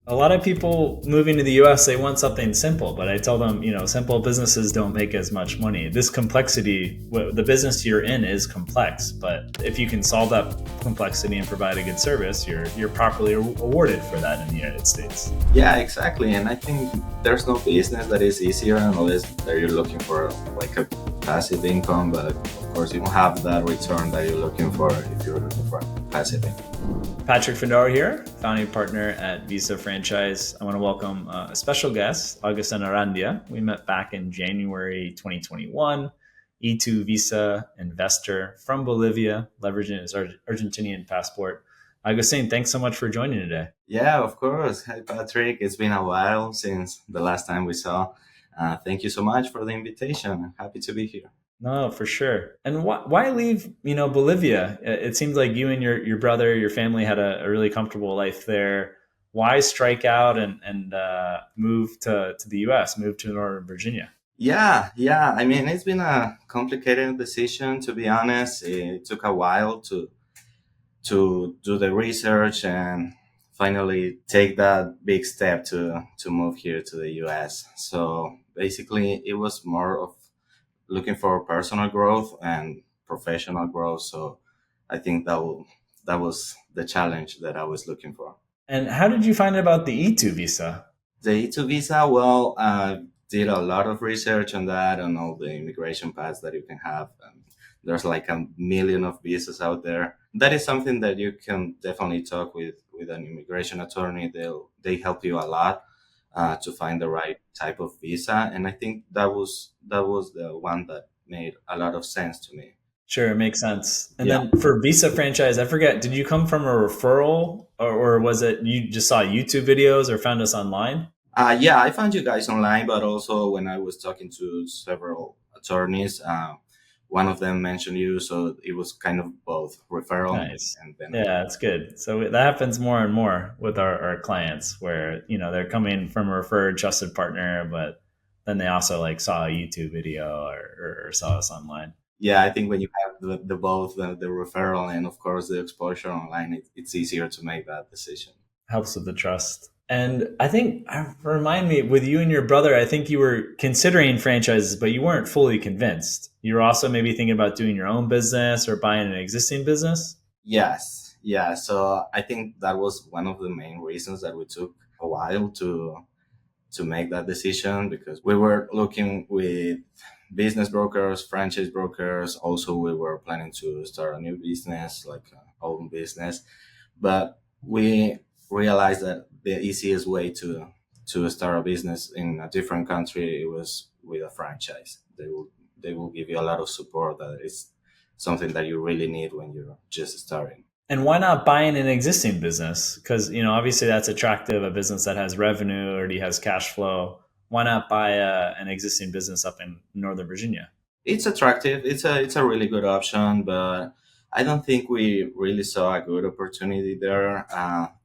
A lot of people moving to the US, they want something simple, but I tell them, simple businesses don't make as much money. This complexity, the business you're in is complex, but if you can solve that complexity and provide a good service, you're properly awarded for that in the United States. Yeah, exactly. And I think there's no business that is easier unless that you're looking for like a passive income. But of course, you don't have that return that you're looking for if you're looking for passive income. Patrick Findaro here, founding partner at Visa Franchise. I want to welcome a special guest, Agustin Arandia. We met back in January 2021. E2 Visa investor from Bolivia, leveraging his Argentinian passport. Agustin, thanks so much for joining today. Yeah, of course. Hi, Patrick. It's been a while since the last time we saw. Thank you so much for the invitation. I'm happy to be here. No, for sure. And why leave, Bolivia? It seems like you and your brother, your family had a really comfortable life there. Why strike out and move to the U.S., move to Northern Virginia? Yeah. I mean, it's been a complicated decision, to be honest. It took a while to do the research and finally take that big step to move here to the US. So basically, it was more of looking for personal growth and professional growth. So I think that was the challenge that I was looking for. And how did you find out about the E2 visa? The E2 visa, well, did a lot of research on that, on all the immigration paths that you can have. And there's like a million of visas out there. That is something that you can definitely talk with an immigration attorney. They help you a lot to find the right type of visa, and I think that was the one that made a lot of sense to me. Sure, it makes sense. And Yeah. then for Visa franchise, I forget, did you come from a referral or was it you just saw YouTube videos or found us online? Yeah, I found you guys online, but also when I was talking to several attorneys, one of them mentioned you, so it was kind of both referral Nice. and then. Yeah, it's good. So that happens more and more with our clients where, they're coming from a referred trusted partner, but then they also like saw a YouTube video or saw us online. Yeah, I think when you have the both the referral and of course the exposure online, it's easier to make that decision. Helps with the trust. And I think, remind me, with you and your brother, I think you were considering franchises, but you weren't fully convinced. You were also maybe thinking about doing your own business or buying an existing business. Yes, yeah. So I think that was one of the main reasons that we took a while to make that decision, because we were looking with business brokers, franchise brokers. Also, we were planning to start a new business, like own business, but we realized that the easiest way to start a business in a different country, it was with a franchise. They will give you a lot of support. That is something that you really need when you're just starting. And why not buying an existing business? Because, obviously that's attractive, a business that has revenue, already has cash flow. Why not buy an existing business up in Northern Virginia? It's attractive. It's a really good option, but I don't think we really saw a good opportunity there.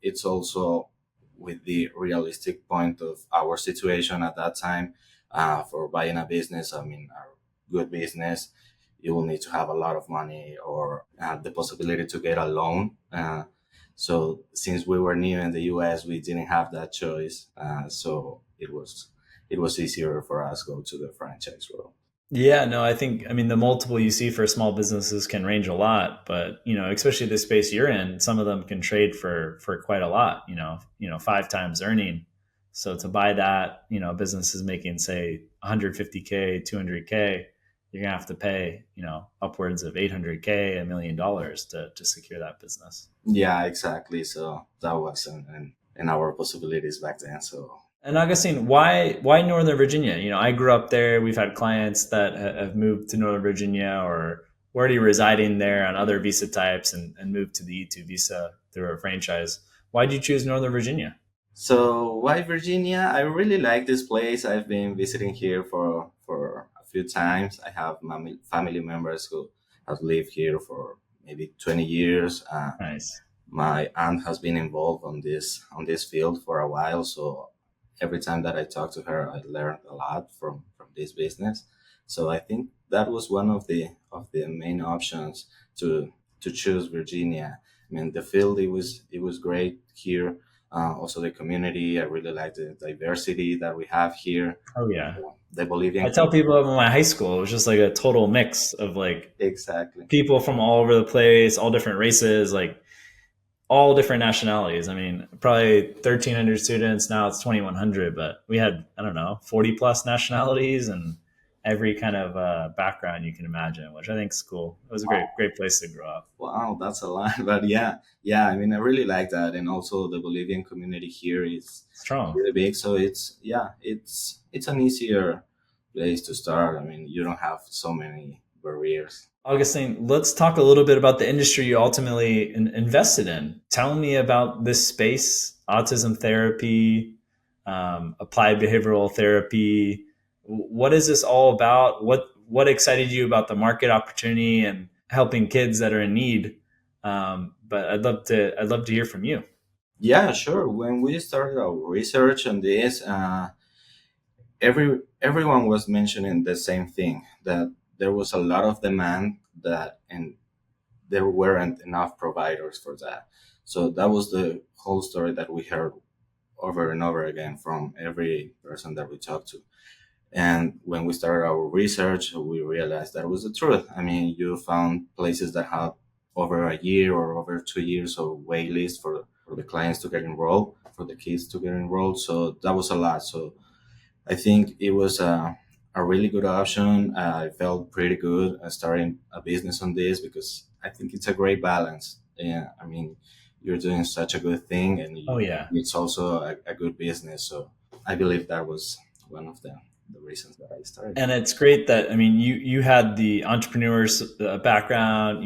It's also with the realistic point of our situation at that time, for buying a business. I mean, a good business, you will need to have a lot of money or the possibility to get a loan. So since we were new in the US, we didn't have that choice. So it was easier for us go to the franchise road. Yeah, no, I mean, the multiple you see for small businesses can range a lot, but, especially the space you're in, some of them can trade for quite a lot, 5 times earning. So to buy that, a business is making, say, 150K, 200K, you're going to have to pay, upwards of 800K, $1 million to secure that business. Yeah, exactly. So that was in our possibilities back then. So And Augustine, why Northern Virginia? I grew up there. We've had clients that have moved to Northern Virginia or were already residing there on other visa types and moved to the E2 visa through a franchise. Why did you choose Northern Virginia? so why Virginia? I really like this place. I've been visiting here for a few times. I have family members who have lived here for maybe 20 years. Nice. My aunt has been involved on this field for a while, so every time that I talk to her, I learned a lot from this business. So I think that was one of the main options to choose Virginia. I mean, the field, it was great here. Also the community. I really like the diversity that we have here. Oh yeah. The Bolivian I tell community. people in my high school, it was just like a total mix of like Exactly. people from all over the place, all different races, like all different nationalities. I mean, probably 1,300 students. Now it's 2,100, but we had, I don't know, 40 plus nationalities and every kind of background you can imagine, which I think is cool. It was a great, great place to grow up. Wow, that's a lot. But yeah, yeah. I mean, I really like that, and also the Bolivian community here is Strong. really big. So it's yeah, it's an easier place to start. I mean, you don't have so many barriers. Augustine, let's talk a little bit about the industry you ultimately invested in. Tell me about this space, autism therapy, applied behavioral therapy. What is this all about? What excited you about the market opportunity and helping kids that are in need? But I'd love to hear from you. Yeah, sure. When we started our research on this, everyone was mentioning the same thing, that there was a lot of demand, that and there weren't enough providers for that. So that was the whole story that we heard over and over again from every person that we talked to. And when we started our research, we realized that was the truth. I mean, you found places that have over a year or over 2 years of wait list for the clients to get enrolled, for the kids to get enrolled. So that was a lot. So I think it was a really good option. I felt pretty good starting a business on this because I think it's a great balance. Yeah, I mean, you're doing such a good thing, and Oh yeah. it's also a good business. So I believe that was one of the reasons that I started. And it's great that, I mean, you had the entrepreneur's background,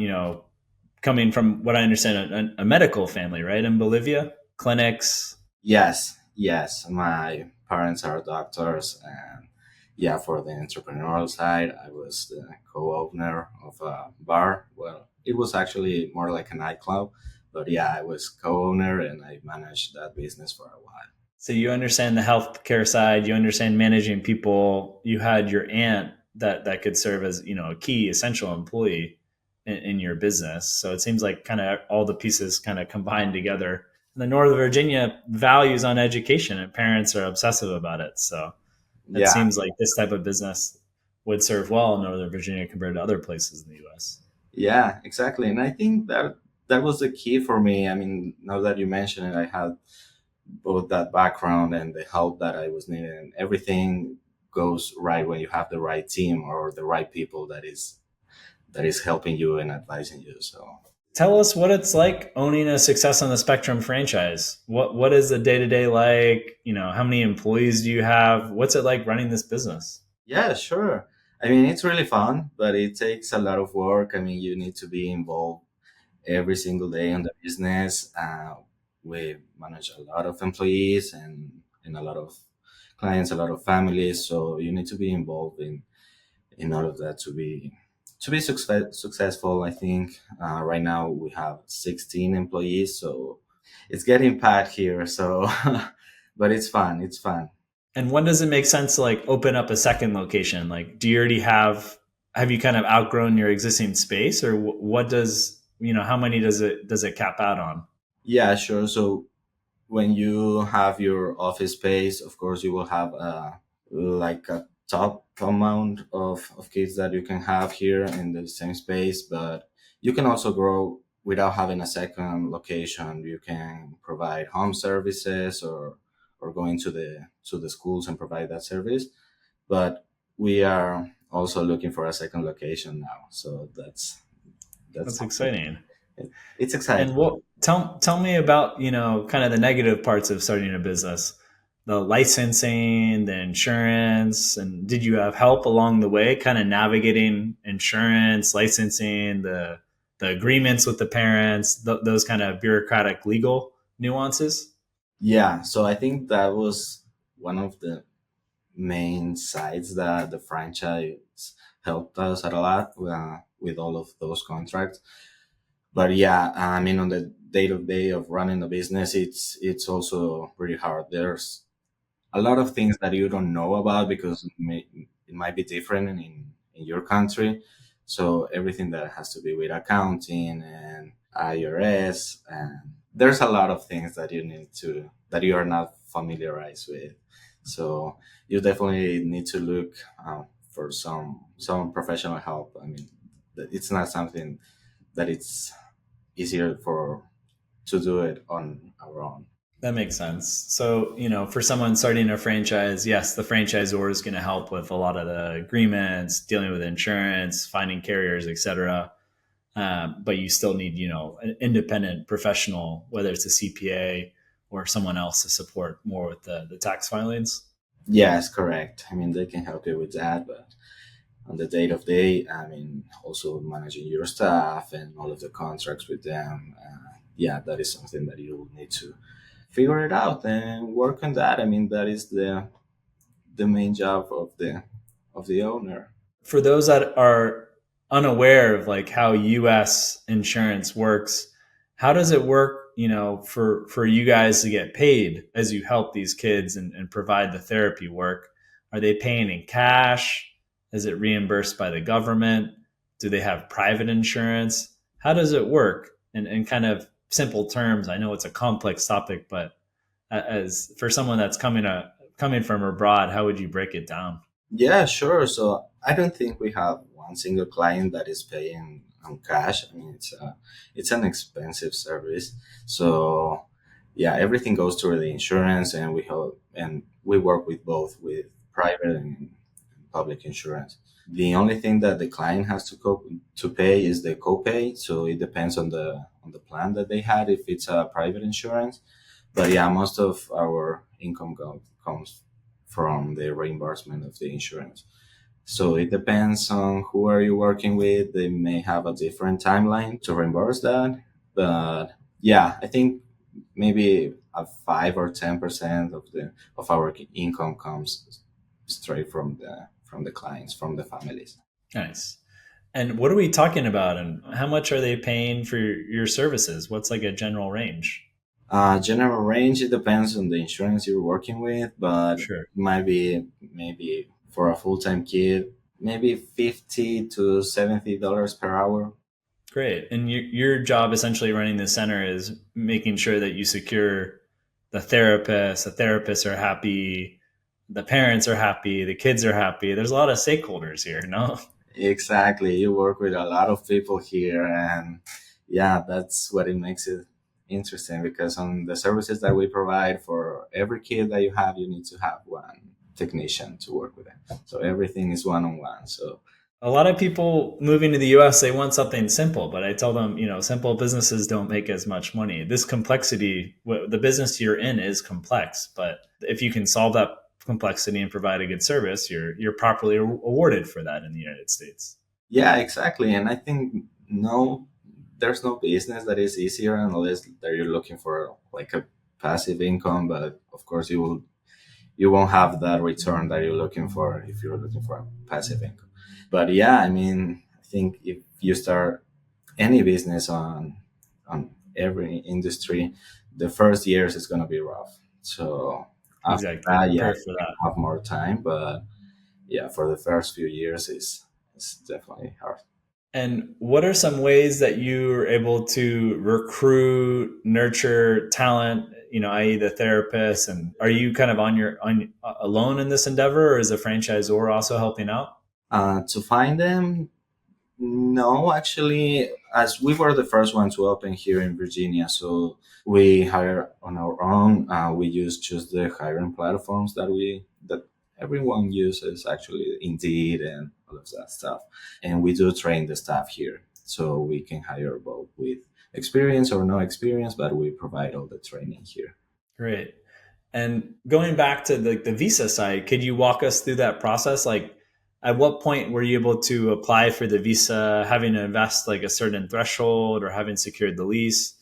coming from what I understand, a medical family, right, in Bolivia, clinics. Yes, yes. My parents are doctors, and yeah, for the entrepreneurial side, I was the co-owner of a bar. Well, it was actually more like a nightclub, but yeah, I was co-owner and I managed that business for a while. So you understand the healthcare side, you understand managing people. You had your aunt that could serve as a key essential employee in your business. So it seems like kind of all the pieces kind of combined together. And the Northern Virginia values on education, and parents are obsessive about it. So it Yeah, seems like this type of business would serve well in Northern Virginia compared to other places in the U.S. yeah, exactly. And I think that that was the key for me. I mean, now that you mention it, I had both that background and the help that I was needing. And everything goes right when you have the right team or the right people that is helping you and advising you. So Tell us what it's like owning a Success on the Spectrum franchise. What is the day to day like? How many employees do you have? What's it like running this business? yeah, sure. I mean, it's really fun, but it takes a lot of work. I mean, you need to be involved every single day in the business. We manage a lot of employees and a lot of clients, a lot of families. So you need to be involved in all of that to be successful. I think right now we have 16 employees, so it's getting packed here. So, but it's fun. It's fun. And when does it make sense to like open up a second location? Like, do you already have you kind of outgrown your existing space, or what does how many does it cap out on? Yeah, sure. So when you have your office space, of course, you will have like a top amount of kids that you can have here in the same space, but you can also grow without having a second location. You can provide home services or go into the schools and provide that service. But we are also looking for a second location now. So that's That's something. exciting. It's exciting. And what tell me about kind of the negative parts of starting a business, the licensing, the insurance, and did you have help along the way, kind of navigating insurance, licensing, the agreements with the parents, those kind of bureaucratic legal nuances? Yeah, so I think that was one of the main sides that the franchise helped us a lot with all of those contracts. But yeah, I mean, on the day to day of running the business, it's also pretty hard. There's a lot of things that you don't know about because it might be different in your country. So everything that has to be with accounting and IRS, and there's a lot of things that you need to that you are not familiarized with. So you definitely need to look for some professional help. I mean, it's not something that it's easier for to do it on our own. That makes sense. So, for someone starting a franchise, yes, the franchisor is going to help with a lot of the agreements, dealing with insurance, finding carriers, etc. But you still need, an independent professional, whether it's a CPA or someone else to support more with the tax filings. Yes, correct. I mean, they can help you with that, but on the day of day, I mean, also managing your staff and all of the contracts with them. Yeah, that is something that you need to figure it out and work on that. I mean, that is the main job of the owner. For those that are unaware of like how US insurance works, how does it work, for you guys to get paid as you help these kids and provide the therapy work? Are they paying in cash? Is it reimbursed by the government? Do they have private insurance? How does it work? In kind of simple terms, I know it's a complex topic, but as for someone that's coming from abroad, how would you break it down? Yeah, sure. So I don't think we have one single client that is paying on cash. I mean, it's an expensive service. So yeah, everything goes through the insurance, and we work with both with private and public insurance. The only thing that the client has to pay is the copay. So it depends on the plan that they had if it's a private insurance. But yeah, most of our comes from the reimbursement of the insurance. So it depends on who are you working with. They may have a different timeline to reimburse that. But yeah, I think maybe a 5 or 10% of our income comes straight from the clients, from the families. Nice. And what are we talking about? And how much are they paying for your services? What's like a general range? General range, it depends on the insurance you're working with, but Sure. might be maybe for a full-time kid, maybe $50 to $70 per hour. Great. And your job essentially running the center is making sure that you secure the therapists are happy, the parents are happy, the kids are happy. There's a lot of stakeholders here, no? Exactly. You work with a lot of people here, and yeah, that's what it makes it interesting because on the services that we provide for every kid that you have, you need to have one technician to work with them. So everything is one on one. So A lot of people moving to the US, they want something simple, but I tell them, simple businesses don't make as much money. This complexity, the business you're in is complex, but if you can solve that complexity and provide a good service, you're properly awarded for that in the United States. yeah, exactly. And I think no, there's no business that is easier unless that you're looking for like a passive income. But of course, you won't have that return that you're looking for if you're looking for a passive income. But yeah, I mean, I think if you start any business on every industry, the first years is gonna be rough. So after Exactly. that, yeah, Prepare you for can that. have more time. But yeah, for the first few years is definitely hard. And what are some ways that you are able to recruit, nurture talent, i.e. the therapist? And are you kind of on alone in this endeavor, or is the franchisor also helping out? To find them, no, actually, as we were the first one to open here in Virginia, so we hire on our own. We use just the hiring platforms that everyone uses, actually, Indeed and all of that stuff. And we do train the staff here, so we can hire both with experience or no experience, but we provide all the training here. Great. And going back to the visa side, could you walk us through that process? Like, at what point were you able to apply for the visa, having to invest like a certain threshold or having secured the lease?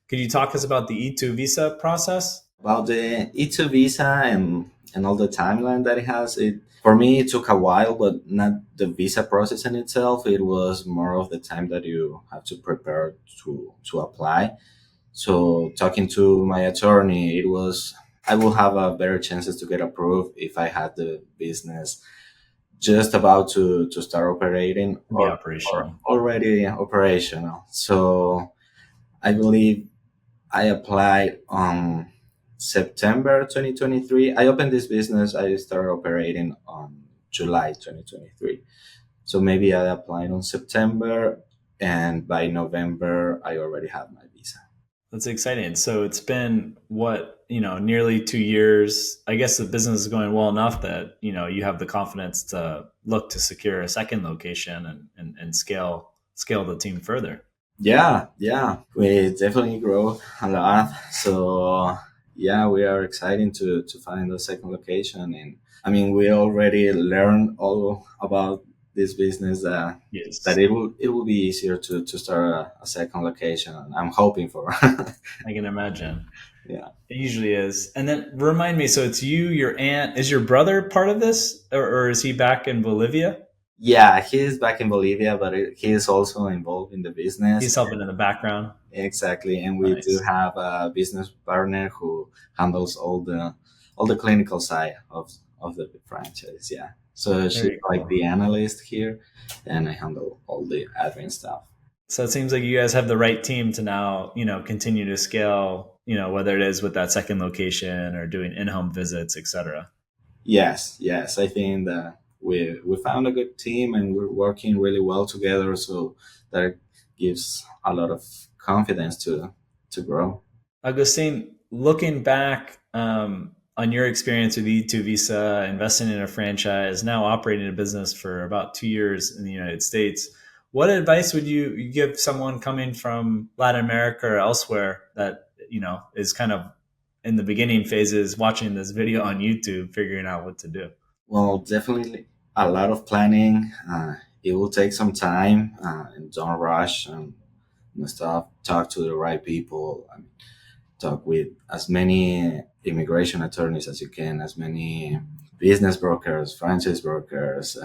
Could you talk us about the E2 visa process? About the E2 visa and all the timeline that it has, it for me it took a while, but not the visa process in itself. It was more of the time that you have to prepare to apply. So talking to my attorney, it was I will have a better chances to get approved if I had the business just about to start operating To be or operational. already operational. So I believe I applied on September 2023. I opened this business. I started operating on July 2023. So maybe I applied on September, and by November, I already have my visa. That's exciting. So it's been what, nearly 2 years. I guess the business is going well enough that, you have the confidence to look to secure a second location and scale the team further. Yeah, yeah, we definitely grow a lot. So yeah, we are excited to find a second location, and I mean we already learned all about this business. That Yes. it will be easier to start a second location. I'm hoping for. I can imagine. Yeah. It usually is. And then remind me, so it's you, your aunt, is your brother part of this or is he back in Bolivia? Yeah, he's back in Bolivia, but he is also involved in the business. He's helping in the background. Exactly, and we do Nice. have a business partner who handles all the clinical side of the franchise. Yeah, so she's Very like cool. the analyst here, and I handle all the admin stuff. So it seems like you guys have the right team to now, continue to scale, whether it is with that second location or doing in-home visits, etc. Yes, yes, I think that we found a good team and we're working really well together. So that gives a lot of confidence to grow. Augustine, looking back on your experience with E2 Visa, investing in a franchise, now operating a business for about 2 years in the United States, what advice would you give someone coming from Latin America or elsewhere that is kind of in the beginning phases, watching this video on YouTube, figuring out what to do? Well, definitely a lot of planning. It will take some time, and don't rush and stuff. Talk to the right people. I mean, talk with as many immigration attorneys as you can, as many business brokers, franchise brokers.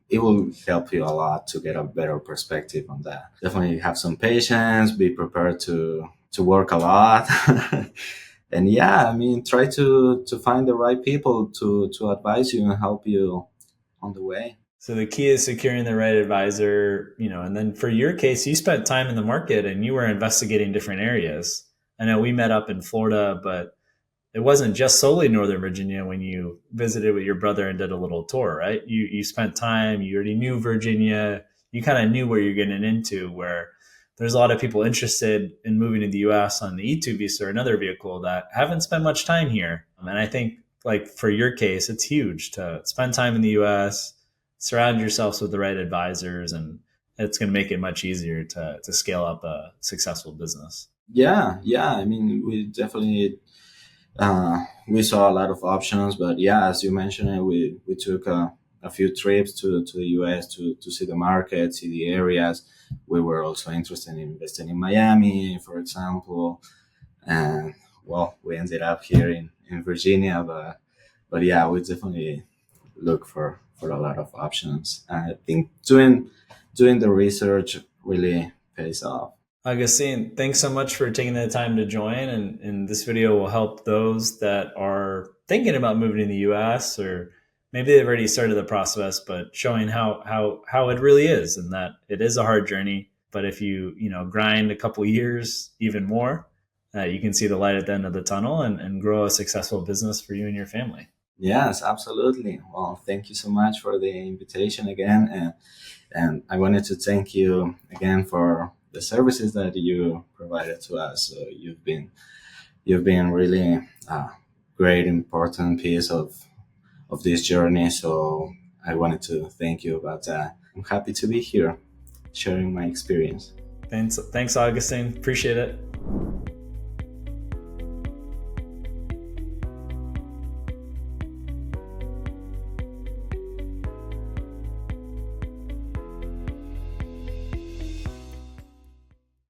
It will help you a lot to get a better perspective on that. Definitely have some patience. Be prepared to work a lot. And yeah, I mean, try to find the right people to advise you and help you on the way. So the key is securing the right advisor, and then for your case, you spent time in the market and you were investigating different areas. I know we met up in Florida, but it wasn't just solely Northern Virginia when you visited with your brother and did a little tour, right? You spent time, you already knew Virginia, you kind of knew where you're getting into, where there's a lot of people interested in moving to the US on the E2 visa or another vehicle that haven't spent much time here. And I think like for your case, it's huge to spend time in the US, surround yourselves with the right advisors, and it's going to make it much easier to scale up a successful business. Yeah, yeah. I mean, we definitely we saw a lot of options, but yeah, as you mentioned, we took a few trips to the US to see the market, see the areas. We were also interested in investing in Miami, for example, and well, we ended up here in Virginia, but yeah, we definitely look for a lot of options. I think doing the research really pays off. Augustine, thanks so much for taking the time to join. And this video will help those that are thinking about moving to the US, or maybe they've already started the process, but showing how it really is and that it is a hard journey. But if you grind a couple years, even more, you can see the light at the end of the tunnel and grow a successful business for you and your family. Yes, absolutely. Well, thank you so much for the invitation again, and I wanted to thank you again for the services that you provided to us. So you've been really a great, important piece of this journey. So I wanted to thank you about that. I'm happy to be here sharing my experience. Thanks, Augustine. Appreciate it.